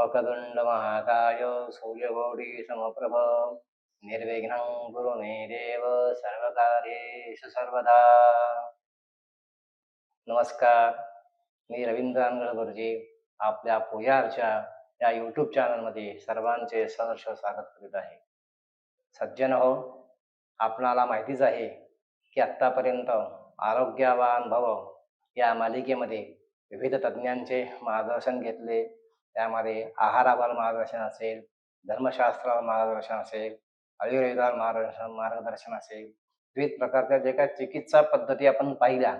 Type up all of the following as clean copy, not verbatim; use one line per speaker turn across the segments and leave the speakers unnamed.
वक्रतुंड महाकाय सूर्यकोटि समप्रभ निर्विघ्नं कुरु मे देव सर्वकार्येषु सर्वदा. नमस्कार, मी रवींद्र गुरुजी आपल्या पूजार्चा या यूट्यूब चॅनलमध्ये सर्वांचे सहर्ष स्वागत करीत आहे. सज्जन हो, आपणाला माहितीच आहे की आत्तापर्यंत आरोग्यवान भव या मालिकेमध्ये विविध तज्ज्ञांचे मार्गदर्शन घेतले. त्यामध्ये आहारावर मार्गदर्शन असेल, धर्मशास्त्रावर मार्गदर्शन असेल, आयुर्वेदावर मार्गदर्शन असेल, विविध प्रकारच्या जे काही चिकित्सा पद्धती आपण पाहिल्या,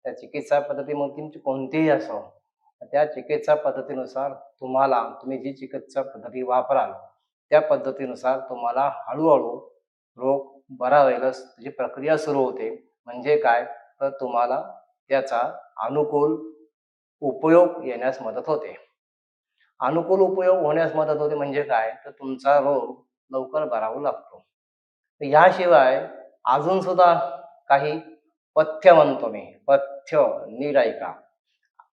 त्या चिकित्सा पद्धती मग तुमची कोणतीही असो, त्या चिकित्सा पद्धतीनुसार तुम्ही जी चिकित्सा पद्धती वापराल त्या पद्धतीनुसार तुम्हाला हळूहळू रोग बरा होईलच त्याची प्रक्रिया सुरू होते. म्हणजे काय तर तुम्हाला त्याचा अनुकूल उपयोग येण्यास मदत होते. अनुकूल उपयोग होण्यास मदत होते म्हणजे काय तर तुमचा रोग लवकर बरा होऊ लागतो. याशिवाय अजून सुद्धा काही पथ्य म्हणतो मी, पथ्य नीट ऐका.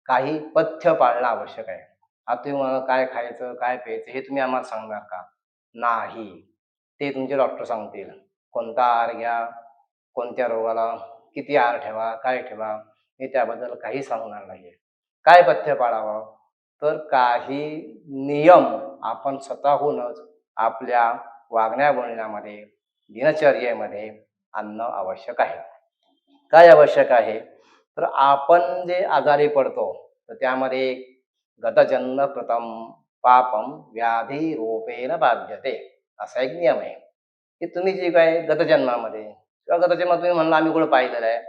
काही पथ्य पाळणं आवश्यक आहे. आता तुम्ही मला काय खायचं काय प्यायचं हे तुम्ही आम्हाला सांगणार का? नाही, ते तुमचे डॉक्टर सांगतील. कोणता आहार घ्या, कोणत्या रोगाला किती आहार ठेवा, काय ठेवा, मी त्याबद्दल काही सांगणार नाही. काय पथ्य पाळावं तर काही नियम आपण स्वतःहूनच आपल्या वागण्या बोलण्यामध्ये दिनचर्येमध्ये आणणं आवश्यक आहे. काय आवश्यक आहे तर आपण जे आजारी पडतो तर त्यामध्ये गतजन्म कृतम पापम व्याधी रूपेण बाध्यते असा एक नियम आहे की तुम्ही जे काय गतजन्मामध्ये किंवा गतजन्मात तुम्ही म्हणला आम्ही कुठं पाहिलेलं आहे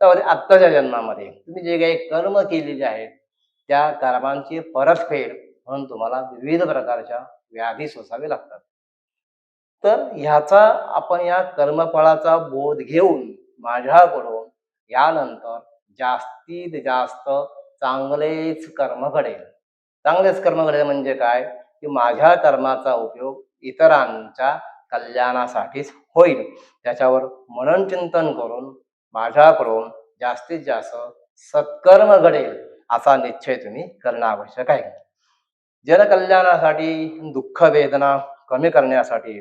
तर आत्ताच्या जन्मामध्ये तुम्ही जे काही कर्म केलेले आहेत त्या कर्मांची परतफेड म्हणून तुम्हाला विविध प्रकारच्या व्याधी सोसावे लागतात. तर ह्याचा आपण या कर्मफळाचा बोध घेऊन माझ्याकडून यानंतर जास्तीत जास्त चांगलेच कर्म घडेल. चांगलेच कर्म घडेल म्हणजे काय की माझ्या कर्माचा उपयोग इतरांच्या कल्याणासाठीच होईल. त्याच्यावर मनन चिंतन करून माझ्याकडून जास्तीत जास्त सत्कर्म घडेल असा निश्चय तुम्ही करणं आवश्यक आहे. जनकल्याणासाठी, दुःख वेदना कमी करण्यासाठी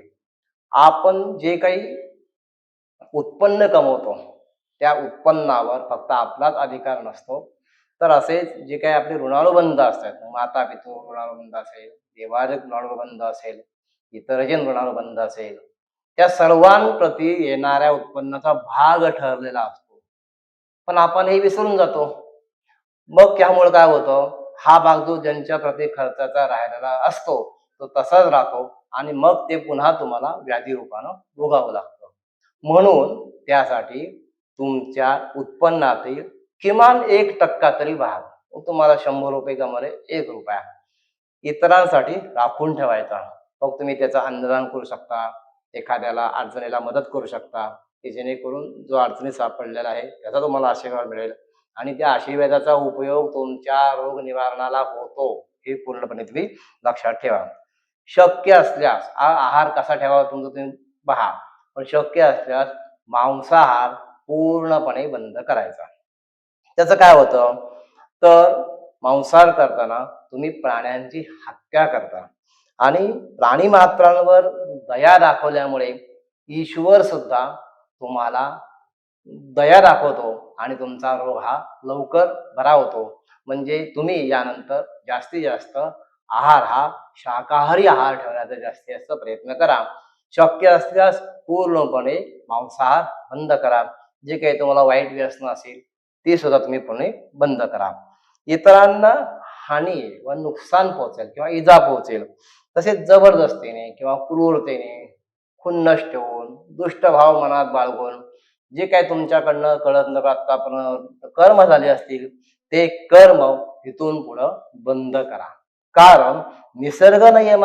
आपण जे काही उत्पन्न कमवतो त्या उत्पन्नावर फक्त आपलाच अधिकार नसतो, तर असेच जे काही आपले ऋणानुबंध असतात, माता पितृ ऋणानुबंध असेल, देवादिक ऋणानुबंध असेल, इतर जे ऋणानुबंध असेल, त्या सर्वांप्रती येणाऱ्या उत्पन्नाचा भाग ठरलेला असतो. पण आपण हे विसरून जातो. मग त्यामुळे काय होतं, हा भाग जो ज्यांच्या प्रति खर्चाचा राहिलेला असतो तो तसाच राहतो आणि मग ते पुन्हा तुम्हाला व्याधी रूपानं भोगावं लागतं. म्हणून त्यासाठी तुमच्या उत्पन्नातील किमान 1% तरी भाग, तुम्हाला 100 रुपये कमवले 1 रुपया इतरांसाठी राखून ठेवायचा. मग तुम्ही त्याचा अन्नदान करू शकता, एखाद्याला अडचणीला मदत करू शकता की जेणेकरून जो अडचणीत सापडलेला आहे त्याचा तुम्हाला आशीर्वाद मिळेल आणि त्या आशीर्वादाचा उपयोग तुमच्या रोग निवारणाला होतो हे पूर्णपणे तुम्ही लक्षात ठेवा. शक्य असल्यास आहार कसा ठेवावा तुमचा तुम्ही पहा, पण शक्य असल्यास मांसाहार पूर्णपणे बंद करायचा. त्याचं काय होतं तर मांसाहार करताना तुम्ही प्राण्यांची हत्या करता आणि प्राणी मात्रांवर दया दाखवल्यामुळे ईश्वर सुद्धा तुम्हाला दया दाखवतो आणि तुमचा रोग हा लवकर बरा होतो. म्हणजे तुम्ही यानंतर जास्तीत जास्त आहार हा शाकाहारी आहार ठेवण्याचा जास्तीत जास्त प्रयत्न करा. शक्य असल्यास पूर्णपणे मांसाहार बंद करा. जे काही तुम्हाला वाईट व्यसन असेल ते सुद्धा तुम्ही पूर्ण बंद करा. इतरांना हानी व नुकसान पोहोचेल किंवा इजा पोहोचेल तसेच जबरदस्तीने किंवा क्रूरतेने खुन्नस ठेवून दुष्टभाव मनात बाळगून जे काही तुमच्याकडनं कळत न कळत आपण कर्म झाले असतील ते कर्म इथून पुढं बंद करा. कारण निसर्ग नियम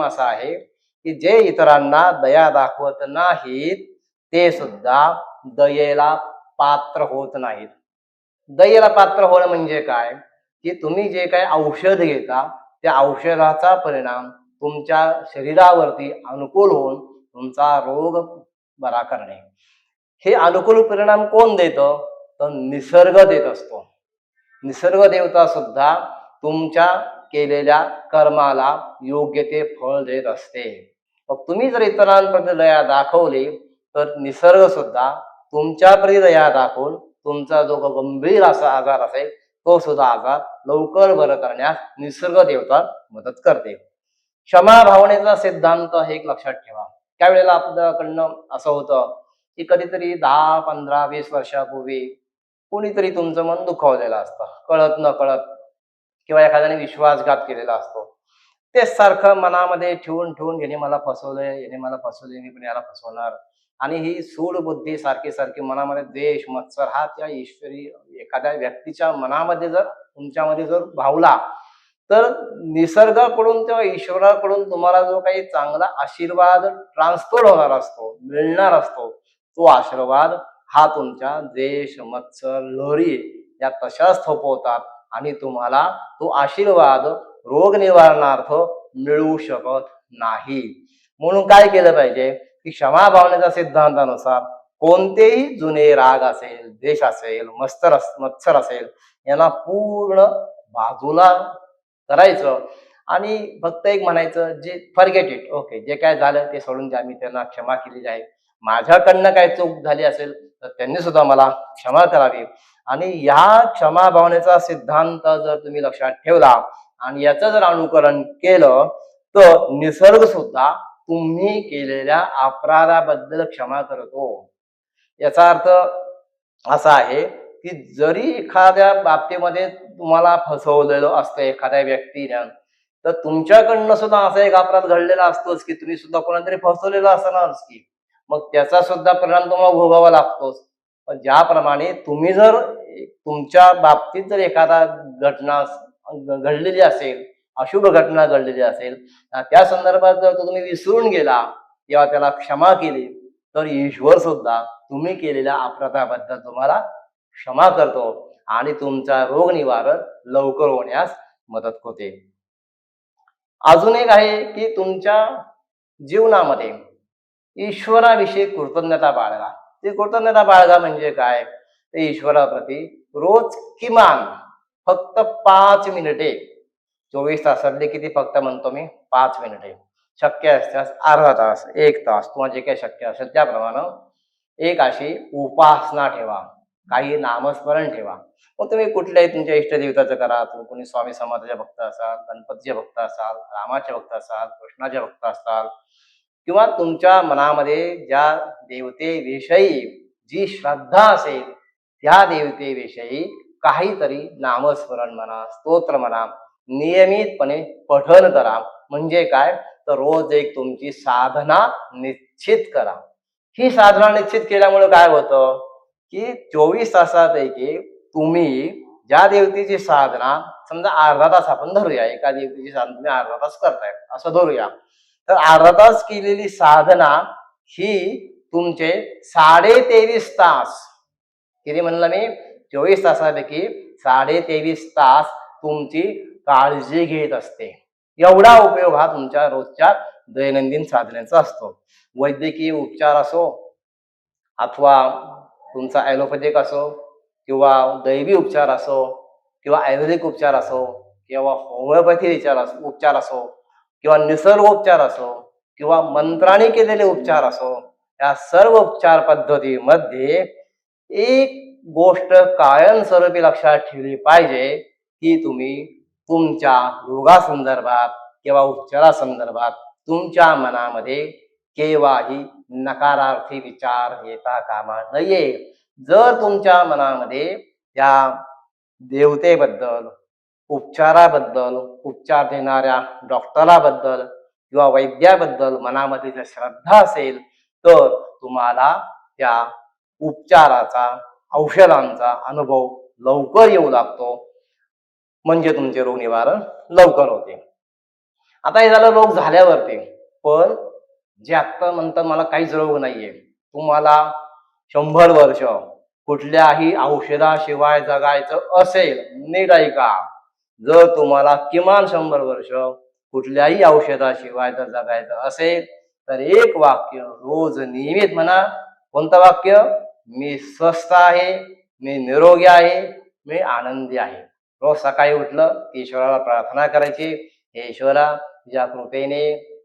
असा आहे की जे इतरांना दया दाखवत नाहीत ते सुद्धा दयेला पात्र होत नाहीत. दयेला पात्र होणं म्हणजे काय की तुम्ही जे काही औषध घेता त्या औषधाचा परिणाम तुमच्या शरीरावरती अनुकूल होऊन तुमचा रोग बरा करणे. हे अनुकूल परिणाम कोण देतं तर निसर्ग देत असतो. निसर्ग देवता सुद्धा तुमच्या केलेल्या कर्माला योग्य ते फळ देत असते. मग तुम्ही जर इतरांप्रती दया दाखवली तर निसर्ग सुद्धा तुमच्याप्रती दया दाखवून तुमचा जो गंभीर असा आजार असेल तो सुद्धा आजार लवकर बरं करण्यास निसर्ग देवता मदत करते. क्षमा भावनेचा सिद्धांत हे एक लक्षात ठेवा. त्यावेळेला आपल्याकडनं असं होतं की कधीतरी 10, 15, 20 वर्षापूर्वी कोणीतरी तुमचं मन दुखावलेलं असतं, कळत न कळत, किंवा एखाद्याने विश्वासघात केलेला असतो. तेच सारखं मनामध्ये ठेवून ठेवून याने मला फसवलंय, याने मला फसवलंय, मी पण याला फसवणार. आणि ही सूड बुद्धी सारखी सारखी मनामध्ये द्वेष, मत्सर हा त्या ईश्वरी एखाद्या व्यक्तीच्या मनामध्ये जर तुमच्यामध्ये जर भावला तर निसर्गाकडून किंवा ईश्वराकडून तुम्हाला जो काही चांगला आशीर्वाद ट्रान्सफर होणार असतो, मिळणार असतो, तो आशीर्वाद हा तुमच्या द्वेष, मत्सर, लहरी या तशाच थोपवतात आणि तुम्हाला तो आशीर्वाद रोग निवारणार्थ मिळू शकत नाही. म्हणून काय केलं पाहिजे की क्षमा भावनेच्या सिद्धांतानुसार कोणतेही जुने राग असेल, द्वेष असेल, मत्सर असेल यांना पूर्ण बाजूला करायचं आणि फक्त एक म्हणायचं, जे फॉरगेट इट, ओके, जे काय झालं ते सोडून द्या, मी त्यांना क्षमा केलेली आहे. माझ्याकडनं काय चूक झाली असेल तर त्यांनी सुद्धा मला क्षमा करावी. आणि ह्या क्षमा भावनेचा सिद्धांत जर तुम्ही लक्षात ठेवला आणि याचं जर अनुकरण केलं तर निसर्ग सुद्धा तुम्ही केलेल्या अपराधाबद्दल क्षमा करतो. याचा अर्थ असा आहे की जरी एखाद्या बाबतीमध्ये तुम्हाला फसवलेलं असतं एखाद्या व्यक्तीने, तर तुमच्याकडनं सुद्धा असा एक अपराध घडलेला असतोच की तुम्ही सुद्धा कोणातरी फसवलेलं असणारच की, मग त्याचा सुद्धा परिणाम तुम्हाला भोगावा लागतोच. पण ज्याप्रमाणे तुम्ही जर तुमच्या बाबतीत जर एखादा घटना घडलेली असेल, अशुभ घटना घडलेली असेल, त्या संदर्भात जर तो तुम्ही विसरून गेला किंवा त्याला क्षमा केली तर ईश्वर सुद्धा तुम्ही केलेल्या अपराधाबद्दल तुम्हाला क्षमा करतो आणि तुमचा रोग निवारण लवकर होण्यास मदत होते. अजून एक आहे की तुमच्या जीवनामध्ये ईश्वराविषयी कृतज्ञता बाळगा. ती कृतज्ञता बाळगा म्हणजे काय, ते ईश्वराप्रती रोज किमान फक्त 5 मिनिटे, 24 तासातले किती फक्त म्हणतो मी 5 मिनिटे, शक्य असल्यास अर्धा तास, 1 तास, तुम्हाला जे काही शक्य असेल त्याप्रमाणे एक अशी उपासना ठेवा, काही नामस्मरण ठेवा. मग तुम्ही कुठल्याही तुमच्या इष्टदेवताचं करा. तुम्ही कोणी स्वामी समर्थाचे भक्त असाल, गणपतीचे भक्त असाल, रामाचे भक्त असाल, कृष्णाचे भक्त असाल, किंवा तुमच्या मनामध्ये ज्या देवतेविषयी जी श्रद्धा असेल त्या देवतेविषयी काहीतरी नामस्मरण म्हणा, स्तोत्र म्हणा, नियमितपणे पठण करा. म्हणजे काय, तर रोज एक तुमची साधना निश्चित करा. ही साधना निश्चित केल्यामुळे काय होतं की 24 तासापैकी तुम्ही ज्या देवतेची साधना, समजा अर्धा तास आपण धरूया, एका देवतेची साधना तुम्ही अर्धा तास करताय असं धरूया, तर अर्धा तास केलेली साधना ही तुमचे 23.5 तास, किती म्हणलं मी, 24 तासापैकी 23.5 तास तुमची काळजी घेत असते. एवढा उपयोग हा तुमच्या रोजच्या दैनंदिन साधनेचा असतो. वैद्यकीय उपचार असो अथवा तुमचा ॲलोपॅथिक असो किंवा दैवी उपचार असो किंवा आयुर्वेदिक उपचार असो किंवा होमिओपॅथी उपचार असो किंवा निसर्गोपचार असो किंवा मंत्राने केलेले उपचार असो, या सर्व उपचार पद्धतीमध्ये एक गोष्ट कायमस्वरूपी लक्षात ठेवली पाहिजे की तुम्ही तुमच्या रोगासंदर्भात किंवा उपचारासंदर्भात तुमच्या मनामध्ये केव्हाही नकारार्थी विचार येता कामा नये. जर तुमच्या मनामध्ये त्या देवतेबद्दल, उपचाराबद्दल, उपचार देणाऱ्या डॉक्टराबद्दल किंवा वैद्याबद्दल मनामध्ये जर श्रद्धा असेल तर तुम्हाला त्या उपचाराचा, औषधांचा अनुभव लवकर येऊ लागतो, म्हणजे तुमचे रोग निवारण लवकर होते. आता हे झालं रोग झाल्यावरती. पण जे आता म्हणतात मला काहीच रोग नाहीये, तुम्हाला 100 वर्ष कुठल्याही औषधाशिवाय जगायचं असेल, नीट ऐका, जर तुम्हाला किमान 100 वर्ष कुठल्याही औषधाशिवाय जर जगायचं असेल तर एक वाक्य रोज नियमित म्हणा. कोणतं वाक्य, मी स्वस्थ आहे, मी निरोगी आहे, मी आनंदी आहे. रोज सकाळी उठलं की ईश्वराला प्रार्थना करायची, हे ईश्वरा तुझ्या कृपेने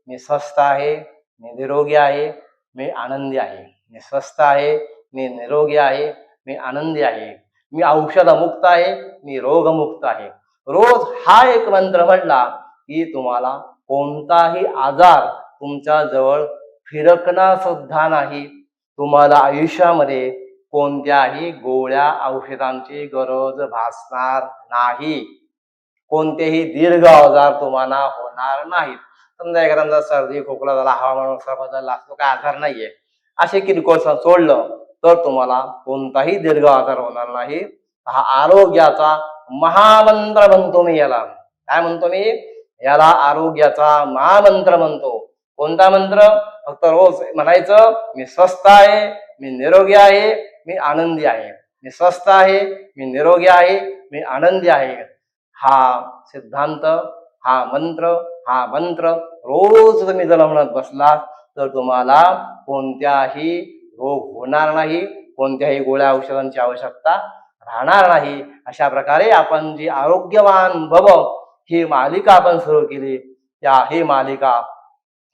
मी स्वस्थ आहे, मी निरोगी आहे, मी आनंदी आहे. मी स्वस्थ आहे, मी निरोगी आहे, मी आनंदी आहे. मी औषधमुक्त आहे, मी रोगमुक्त आहे. रोज हा एक मंत्र म्हणला की तुम्हाला कोणताही आजार तुमच्या जवळ फिरकणार सुद्धा नाही. तुम्हाला आयुष्यामध्ये कोणत्याही गोळ्या औषधांची गरज भासणार नाही. कोणतेही दीर्घ आजार तुम्हाला होणार नाहीत. समजा एखाद्याचा सर्दी खोकला झाला, हवामानानुसार बदलला, तो काय आजार नाहीये, असे किरकोळ सोडलं तर तुम्हाला कोणताही दीर्घ आजार होणार नाही. हा आरोग्याचा महामंत्र म्हणतो मी याला. काय म्हणतो मी? याला आरोग्याचा महामंत्र म्हणतो. कोणता मंत्र? फक्त रोज म्हणायचं, मी स्वस्थ आहे, मी निरोगी आहे, मी आनंदी आहे. मी स्वस्थ आहे, मी निरोगी आहे, मी आनंदी आहे. हा सिद्धांत, हा मंत्र, हा मंत्र रोज तुम्ही जर म्हणत बसलात तर तुम्हाला कोणत्याही रोग होणार नाही, कोणत्याही गोळ्या औषधांची आवश्यकता राहणार नाही. अशा प्रकारे आपण जी आरोग्यवान भव ही मालिका आपण सुरू केली, ही मालिका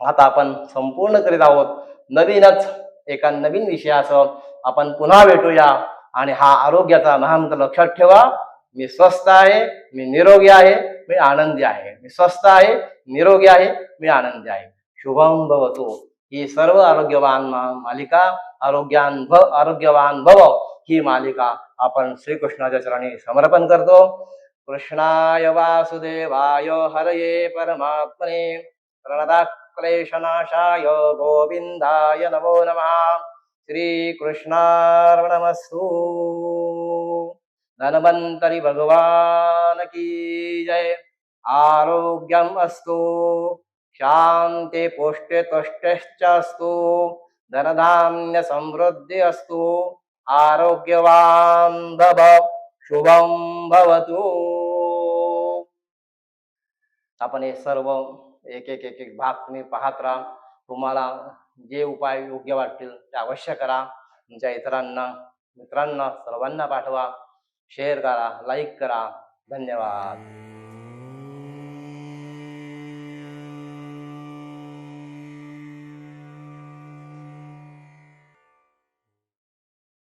आता आपण संपूर्ण करीत आहोत. नवीनच एका नवीन विषयासह आपण पुन्हा भेटूया. आणि हा आरोग्याचा महामंत्र लक्षात ठेवा, मी स्वस्थ आहे, मी निरोगी आहे, मी आनंदी आहे. मी स्वस्थ आहे, निरोगी आहे, मी आनंदी आहे. शुभम भवतु. ही सर्व आरोग्यवान मालिका, आरोग्यवान भव ही मालिका आपण श्रीकृष्णाच्या चरणी समर्पण करतो. कृष्णाय वासुदेवाय हरये परमात्मने प्रणतक्लेशनाशाय गोविंदाय नमो नमः. श्रीकृष्णार्पणमस्तु. धन्वंतरि भगवान की जय. आरोग्यम अस्तु, शांति पुष्टि तुष्टिश्च अस्तु, धनधान्य समृद्धि अस्तु, आरोग्यवान भव, शुभम भवतु. आपण हे सर्व एक एक एक एक भाग तुम्ही पाहत राहा. तुम्हाला जे उपाय योग्य वाटतील ते अवश्य करा. तुमच्या इतरांना, मित्रांना सर्वांना पाठवा. शेअर करा, लाईक करा. धन्यवाद.